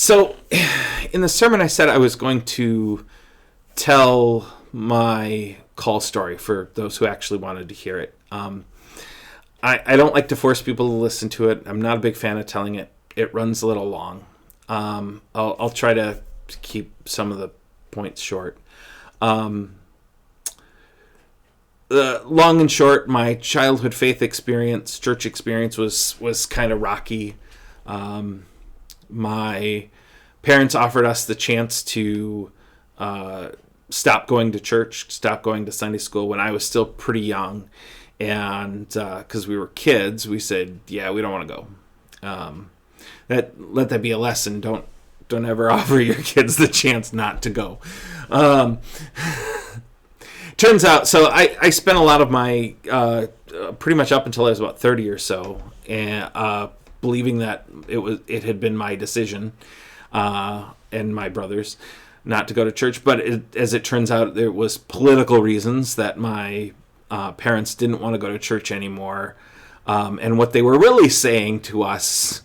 So, in the sermon, I said I was going to tell my call story for those who actually wanted to hear it. I don't like to force people to listen to it. I'm not a big fan of telling it. It runs a little long. I'll try to keep some of the points short. The long and short, my childhood faith experience, church experience was kind of rocky. My parents offered us the chance to stop going to church, stop going to Sunday school when I was still pretty young. And because we were kids, we said, yeah, we don't want to go. Let that be a lesson. Don't ever offer your kids the chance not to go. Turns out, so I spent a lot of my, pretty much up until I was about 30 or so, and believing that it had been my decision, and my brother's, not to go to church. But as it turns out, there was political reasons that my parents didn't want to go to church anymore. And what they were really saying to us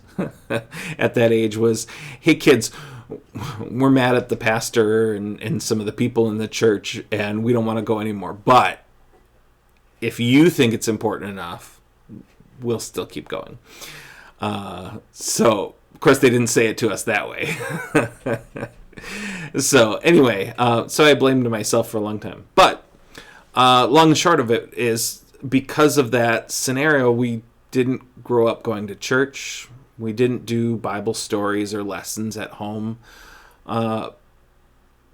at that age was, hey kids, we're mad at the pastor and some of the people in the church, and we don't want to go anymore. But if you think it's important enough, we'll still keep going. So, of course, they didn't say it to us that way. So, anyway, so I blamed myself for a long time. But long and short of it is, because of that scenario, we didn't grow up going to church. We didn't do Bible stories or lessons at home.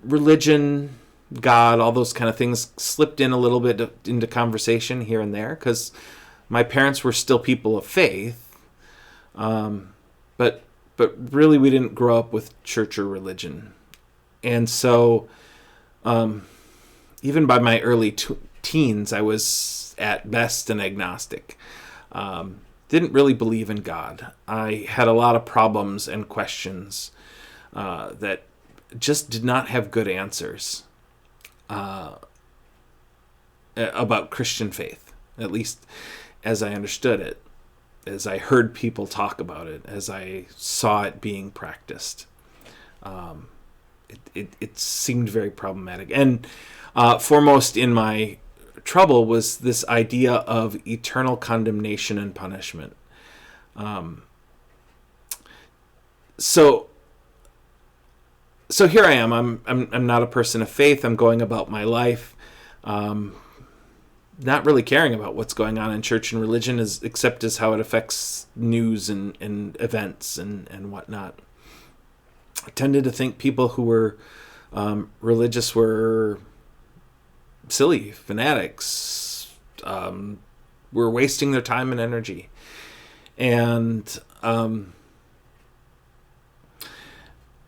Religion, God, all those kind of things slipped in a little bit into conversation here and there, because my parents were still people of faith. But really we didn't grow up with church or religion. And so even by my early teens, I was at best an agnostic. Didn't really believe in God. I had a lot of problems and questions that just did not have good answers about Christian faith, at least as I understood it, as I heard people talk about it, as I saw it being practiced. It seemed very problematic. And foremost in my trouble was this idea of eternal condemnation and punishment. So here I am. I'm not a person of faith. I'm going about my life, not really caring about what's going on in church and religion, except as how it affects news and events and whatnot. I tended to think people who were religious were silly fanatics, were wasting their time and energy. And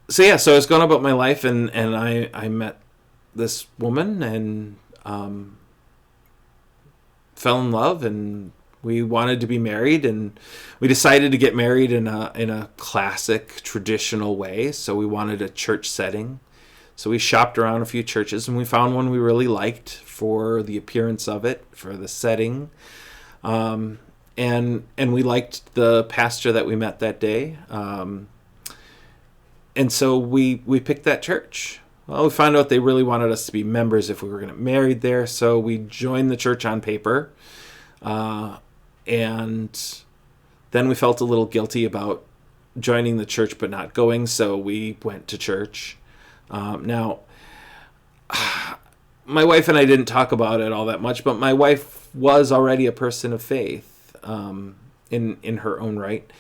so I was going about my life, and I met this woman and fell in love, and we wanted to be married, and we decided to get married in a classic traditional way. So we wanted a church setting. So we shopped around a few churches, and we found one we really liked for the appearance of it, for the setting. And we liked the pastor that we met that day. And so we picked that church. Well, we found out they really wanted us to be members if we were going to get married there. So we joined the church on paper. And then we felt a little guilty about joining the church but not going. So we went to church. Now, my wife and I didn't talk about it all that much, but my wife was already a person of faith in her own right.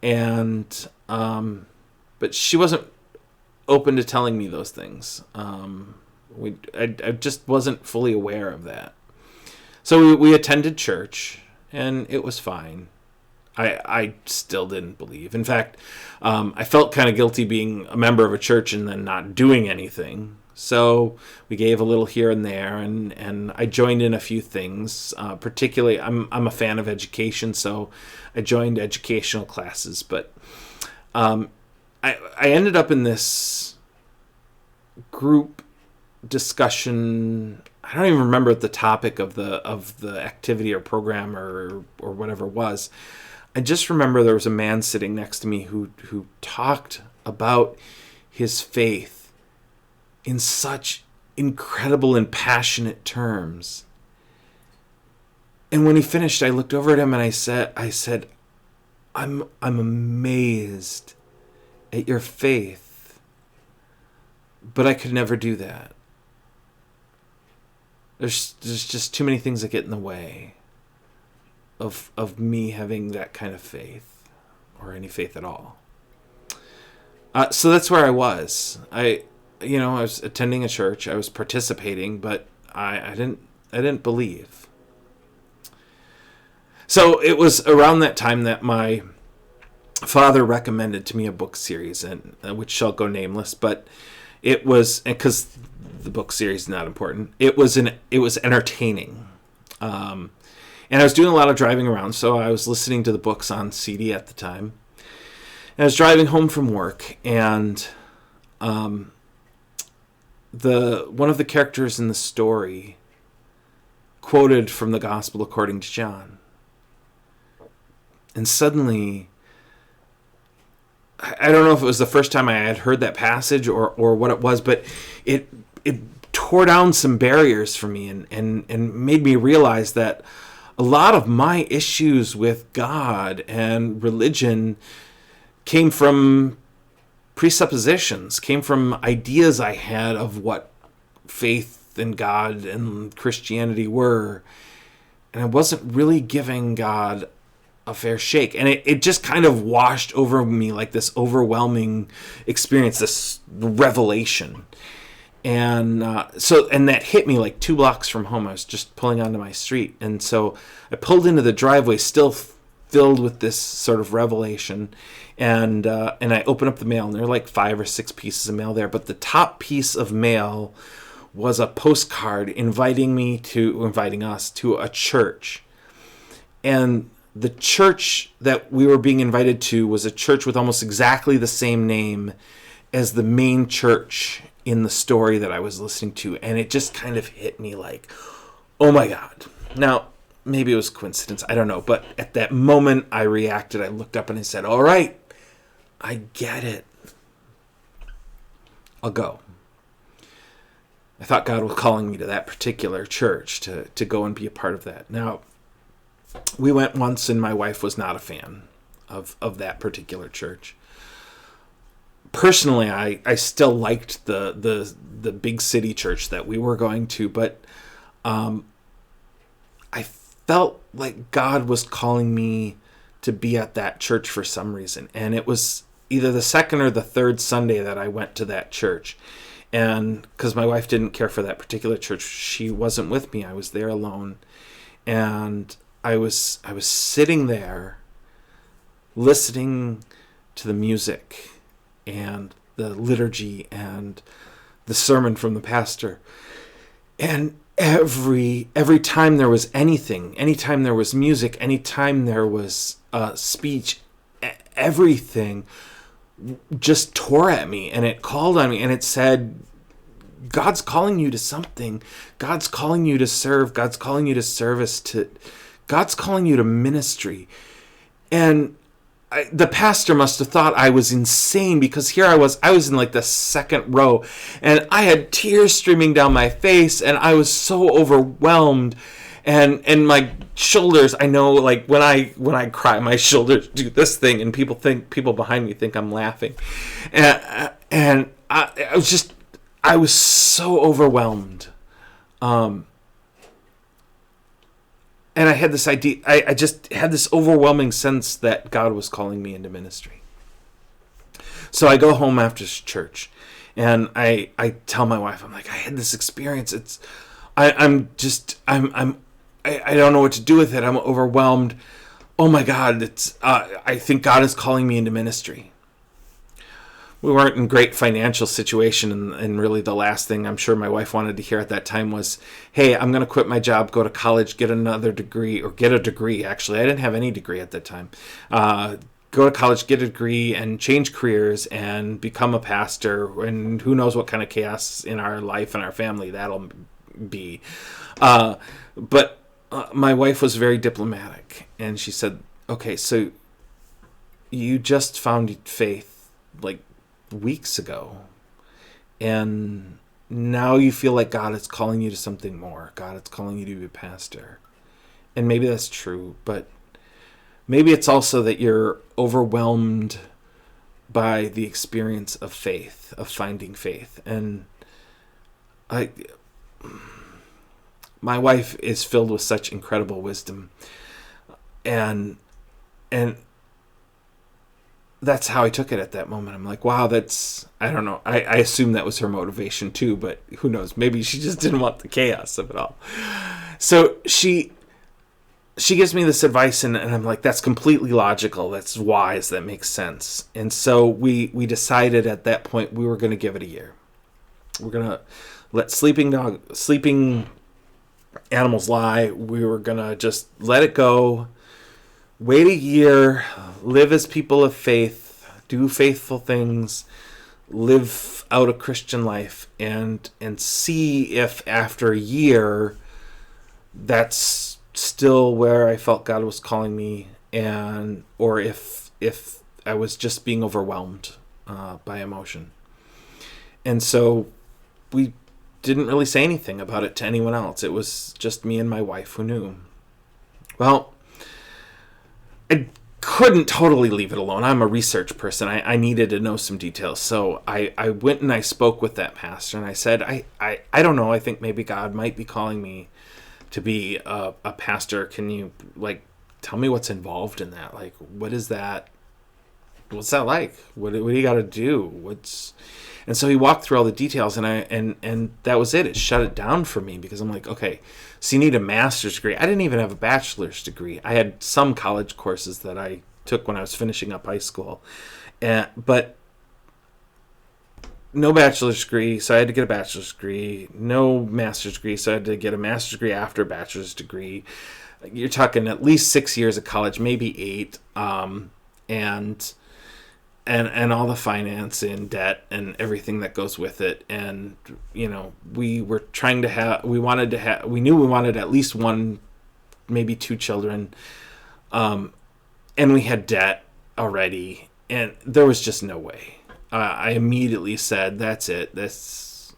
And but she wasn't open to telling me those things. I just wasn't fully aware of that. So we attended church, and it was fine. I still didn't believe. In fact, I felt kind of guilty being a member of a church and then not doing anything. So we gave a little here and there, and I joined in a few things. Particularly, I'm a fan of education, so I joined educational classes. But I ended up in this group discussion. I don't even remember the topic of the activity or program or whatever it was. I just remember there was a man sitting next to me who talked about his faith in such incredible and passionate terms. And when he finished, I looked over at him and I said, I'm amazed at your faith, but I could never do that. There's just too many things that get in the way of me having that kind of faith, or any faith at all. So that's where I was. I was attending a church. I was participating, but I didn't believe. So it was around that time that my father recommended to me a book series, and which shall go nameless, but it was, because the book series is not important. It was entertaining, and I was doing a lot of driving around, so I was listening to the books on CD at the time. And I was driving home from work, and one of the characters in the story quoted from the Gospel according to John. And suddenly, I don't know if it was the first time I had heard that passage or what it was, but it tore down some barriers for me and made me realize that a lot of my issues with God and religion came from presuppositions, came from ideas I had of what faith and God and Christianity were. And I wasn't really giving God a fair shake. And it just kind of washed over me like this overwhelming experience, this revelation. And and that hit me like 2 blocks from home. I was just pulling onto my street. And so I pulled into the driveway, still filled with this sort of revelation. And I open up the mail, and there are like 5 or 6 pieces of mail there. But the top piece of mail was a postcard inviting us to a church. And the church that we were being invited to was a church with almost exactly the same name as the main church in the story that I was listening to. And it just kind of hit me like, oh my God. Now, maybe it was coincidence, I don't know. But at that moment, I reacted. I looked up and I said, all right, I get it. I'll go. I thought God was calling me to that particular church to go and be a part of that. Now, we went once, and my wife was not a fan of that particular church. Personally, I still liked the big city church that we were going to, but I felt like God was calling me to be at that church for some reason. And it was either the second or the third Sunday that I went to that church. And because my wife didn't care for that particular church, she wasn't with me. I was there alone. And I was sitting there listening to the music and the liturgy and the sermon from the pastor. And every time there was anything, anytime there was music, anytime there was speech, everything just tore at me, and it called on me, and it said, God's calling you to something. God's calling you to serve. God's calling you to service. God's calling you to ministry. And the pastor must have thought I was insane, because here I was in like the second row, and I had tears streaming down my face, and I was so overwhelmed. And my shoulders, I know, like when I cry, my shoulders do this thing, and people behind me think I'm laughing. And I was so overwhelmed. And I had this idea, I just had this overwhelming sense that God was calling me into ministry. So I go home after church, and I tell my wife, I'm like, I had this experience. I don't know what to do with it. I'm overwhelmed. Oh my God, I think God is calling me into ministry. We weren't in great financial situation, and really the last thing I'm sure my wife wanted to hear at that time was, hey, I'm going to quit my job, go to college, get another degree, or get a degree. Actually, I didn't have any degree at that time. Go to college, get a degree, and change careers and become a pastor, and who knows what kind of chaos in our life and our family that'll be. But my wife was very diplomatic, and she said, okay, so you just found faith like weeks ago. And now you feel like God is calling you to something more. God is calling you to be a pastor. And maybe that's true, but maybe it's also that you're overwhelmed by the experience of faith, of finding faith. And my wife is filled with such incredible wisdom. And that's how I took it at that moment. I'm like, wow, I don't know. I assume that was her motivation too, but who knows? Maybe she just didn't want the chaos of it all. So she gives me this advice, and I'm like, that's completely logical. That's wise. That makes sense. And so we decided at that point we were going to give it a year. We're going to let sleeping animals lie. We were going to just let it go. Wait a year, live as people of faith, do faithful things, live out a Christian life, and see if after a year that's still where I felt God was calling me, or if I was just being overwhelmed by emotion. And so we didn't really say anything about it to anyone else. It was just me and my wife who knew. Well, I couldn't totally leave it alone. I'm a research person. I needed to know some details. So I went and I spoke with that pastor, and I said, I don't know. I think maybe God might be calling me to be a pastor. Can you tell me what's involved in that? What is that? What's that like? What do you got to do? And so he walked through all the details, and that was it. It shut it down for me, because I'm like, okay, so you need a master's degree. I didn't even have a bachelor's degree. I had some college courses that I took when I was finishing up high school, but no bachelor's degree, so I had to get a bachelor's degree. No master's degree, so I had to get a master's degree after a bachelor's degree. You're talking at least 6 years of college, maybe 8, and all the finance and debt and everything that goes with it. And we were trying to have, we knew we wanted at least 1, maybe 2 children, and we had debt already, and there was just no way. I immediately said, that's it. That's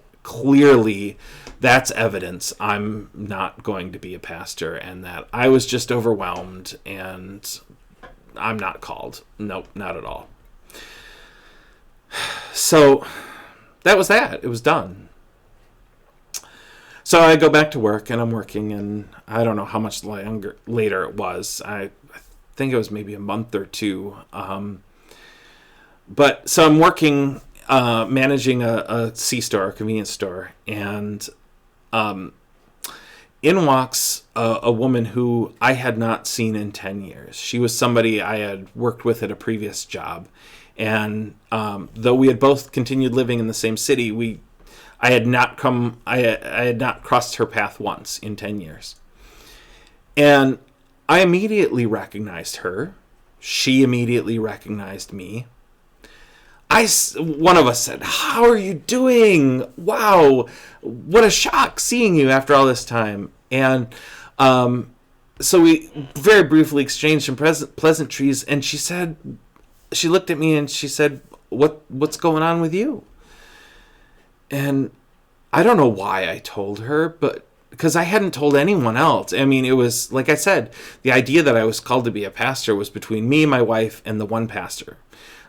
evidence I'm not going to be a pastor, and that I was just overwhelmed, and I'm not called. Nope, not at all. So that was that. It was done. So I go back to work, and I'm working, and I don't know how much later it was. I think it was maybe a month or 2. But so I'm working, managing a C-store, a convenience store, and in walks a woman who I had not seen in 10 years. She was somebody I had worked with at a previous job. And though we had both continued living in the same city, I had not crossed her path once in 10 years. And I immediately recognized her. She immediately recognized me. One of us said, "How are you doing? Wow, what a shock seeing you after all this time." And so we very briefly exchanged some pleasantries, and she looked at me and she said, what's going on with you? And I don't know why I told her, but because I hadn't told anyone else. I mean, it was, like I said, the idea that I was called to be a pastor was between me, my wife, and the one pastor,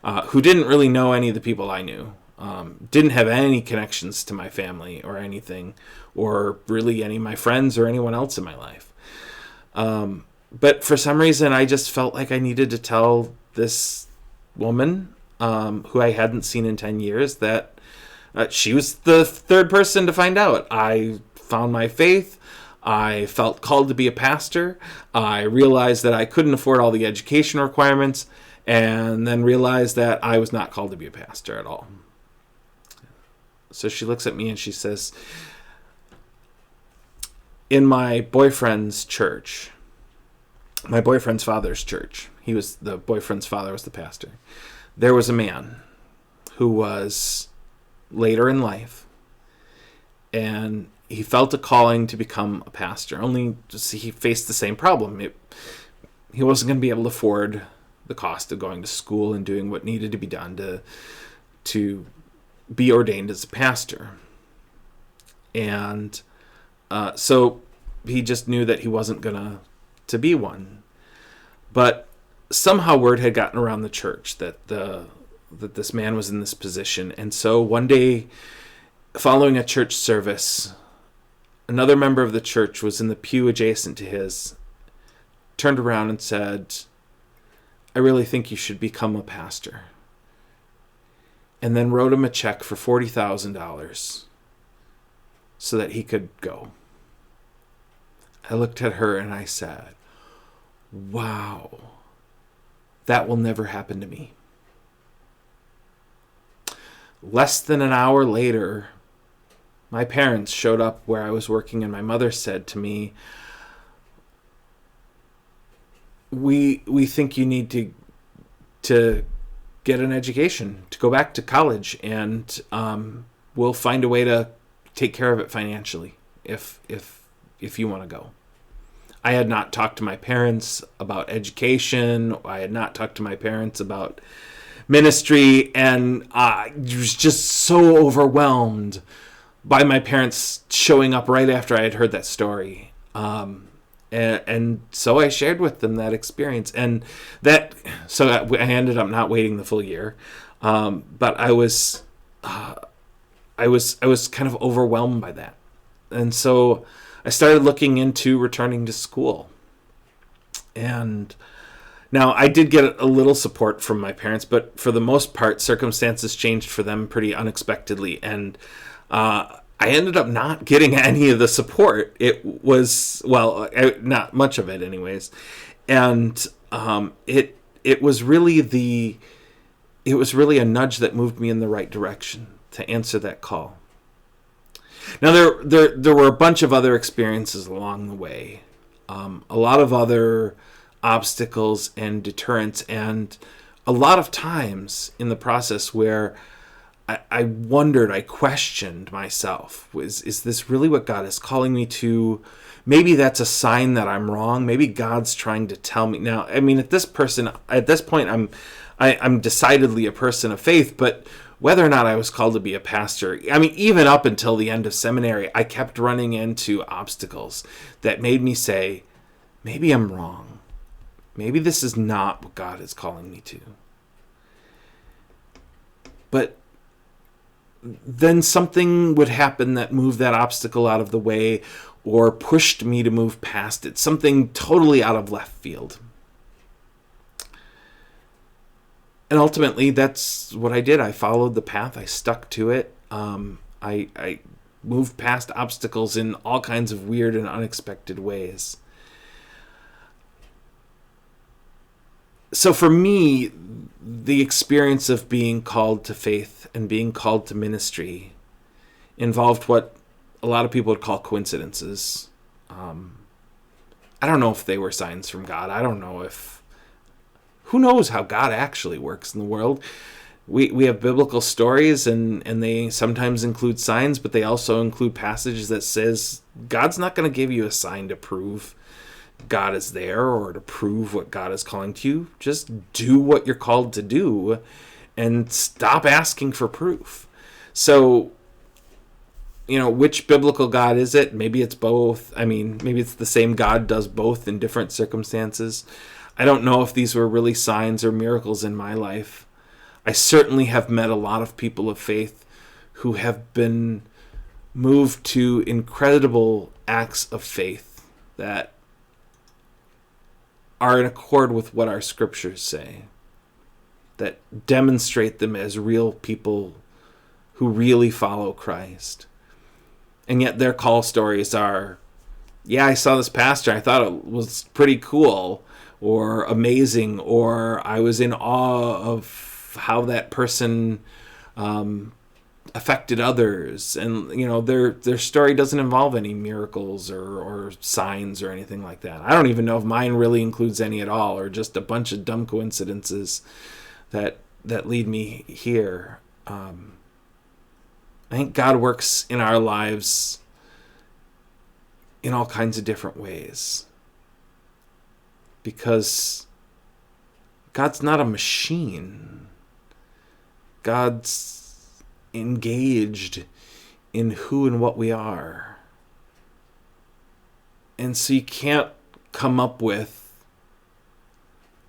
who didn't really know any of the people I knew, didn't have any connections to my family or anything, or really any of my friends or anyone else in my life. But for some reason, I just felt like I needed to tell this woman, who I hadn't seen in 10 years, that she was the third person to find out. I found my faith. I felt called to be a pastor. I realized that I couldn't afford all the education requirements, and then realized that I was not called to be a pastor at all. So she looks at me and she says, in my boyfriend's church, my boyfriend's father's church, the boyfriend's father was the pastor, there was a man who was later in life, and he felt a calling to become a pastor, only he faced the same problem. He wasn't going to be able to afford the cost of going to school and doing what needed to be done to be ordained as a pastor. And so he just knew that he wasn't going to be one. But somehow word had gotten around the church that this man was in this position. And so one day, following a church service, another member of the church was in the pew adjacent to his, turned around and said, "I really think you should become a pastor." And then wrote him a check for $40,000 so that he could go. I looked at her and I said, "Wow, that will never happen to me." Less than an hour later, my parents showed up where I was working, and my mother said to me, we think you need to get an education, to go back to college, and we'll find a way to take care of it financially if you want to go." I had not talked to my parents about education. I had not talked to my parents about ministry, and I was just so overwhelmed by my parents showing up right after I had heard that story. And so I shared with them that experience, and so I ended up not waiting the full year, but I was kind of overwhelmed by that, and so I started looking into returning to school. And now I did get a little support from my parents, but for the most part, circumstances changed for them pretty unexpectedly, and I ended up not getting any of the support. It was, not much of it anyways. And it was really a nudge that moved me in the right direction to answer that call. Now there were a bunch of other experiences along the way. A lot of other obstacles and deterrents, and a lot of times in the process where I wondered, I questioned myself. Is this really what God is calling me to? Maybe that's a sign that I'm wrong. Maybe God's trying to tell me. Now, I mean, at this point, I'm decidedly a person of faith, but whether or not I was called to be a pastor, I mean, even up until the end of seminary, I kept running into obstacles that made me say, maybe I'm wrong. Maybe this is not what God is calling me to. But then something would happen that moved that obstacle out of the way or pushed me to move past it. Something totally out of left field. And ultimately, that's what I did. I followed the path. I stuck to it. I moved past obstacles in all kinds of weird and unexpected ways. So for me, the experience of being called to faith and being called to ministry involved what a lot of people would call coincidences. I don't know if they were signs from God. I don't know who knows how God actually works in the world. We have biblical stories, and they sometimes include signs, but they also include passages that says God's not going to give you a sign to prove God is there or to prove what God is calling to you. Just do what you're called to do and stop asking for proof. So, which biblical God is it? Maybe it's both. I mean, maybe it's the same God does both in different circumstances. I don't know if these were really signs or miracles in my life. I certainly have met a lot of people of faith who have been moved to incredible acts of faith that are in accord with what our scriptures say, that demonstrate them as real people who really follow Christ. And yet their call stories are, yeah, I saw this pastor, I thought it was pretty cool or amazing, or I was in awe of how that person affected others. And, their story doesn't involve any miracles or signs or anything like that. I don't even know if mine really includes any at all, or just a bunch of dumb coincidences that lead me here. I think God works in our lives in all kinds of different ways, because God's not a machine. God's engaged in who and what we are. And so you can't come up with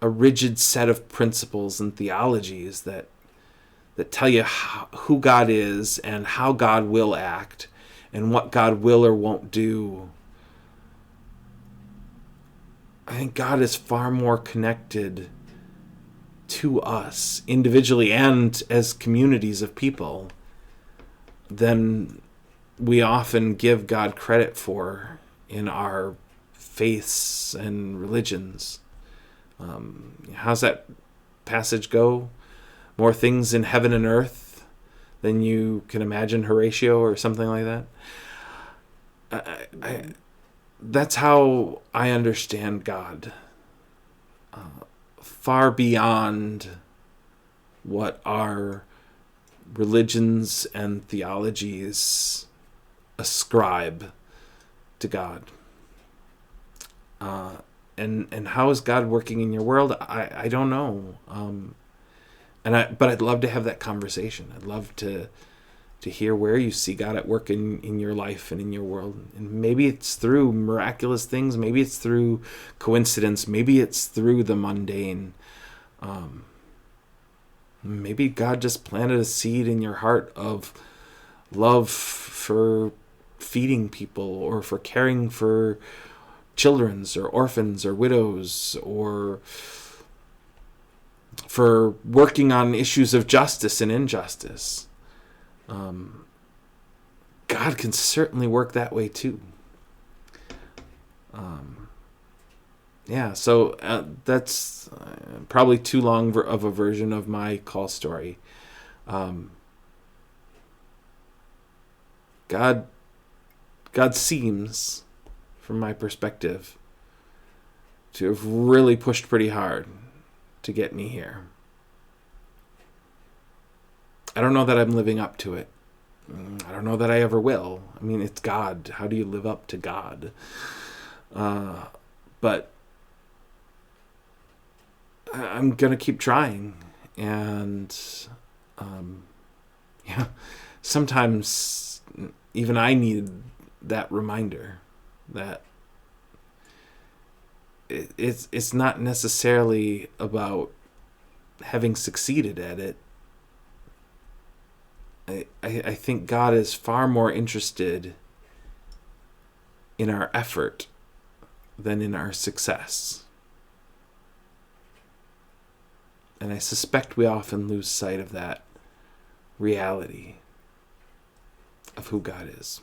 a rigid set of principles and theologies that tell you who God is and how God will act and what God will or won't do. I think God is far more connected to us individually and as communities of people than we often give God credit for in our faiths and religions. How's that passage go? More things in heaven and earth than you can imagine, Horatio, or something like that. That's how I understand God. Far beyond what our religions and theologies ascribe to God. And how is God working in your world? I don't know. But I'd love to have that conversation. I'd love to hear where you see God at work in your life and in your world. And maybe it's through miraculous things. Maybe it's through coincidence. Maybe it's through the mundane. Maybe God just planted a seed in your heart of love for feeding people or for caring for children's or orphans or widows, or for working on issues of justice and injustice. God can certainly work that way too. So that's probably too long of a version of my call story. God seems, from my perspective, to have really pushed pretty hard to get me here. I don't know that I'm living up to it. I don't know that I ever will. I mean, it's God. How do you live up to God? But I'm going to keep trying. And sometimes even I need that reminder that it's not necessarily about having succeeded at it. I think God is far more interested in our effort than in our success. And I suspect we often lose sight of that reality of who God is.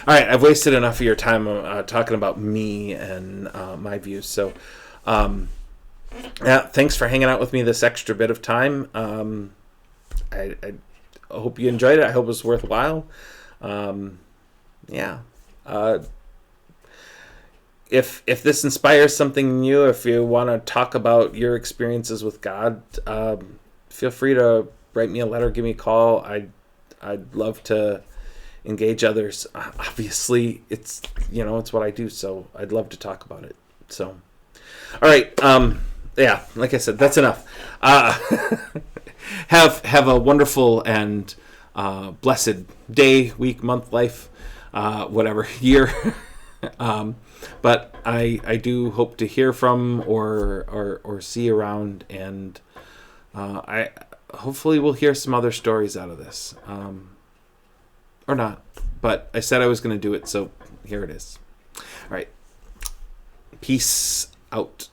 All right, I've wasted enough of your time talking about me and my views. So, thanks for hanging out with me this extra bit of time. I hope you enjoyed it. I hope it was worthwhile. If this inspires something in you, if you want to talk about your experiences with God, feel free to write me a letter, give me a call. I'd love to engage others. Obviously, it's what I do, so I'd love to talk about it. So, all right, like I said, that's enough. Have a wonderful and blessed day, week, month, life, whatever, year. But I do hope to hear from or see around, and I hopefully we'll hear some other stories out of this, or not. But I said I was going to do it, so here it is. All right, peace out.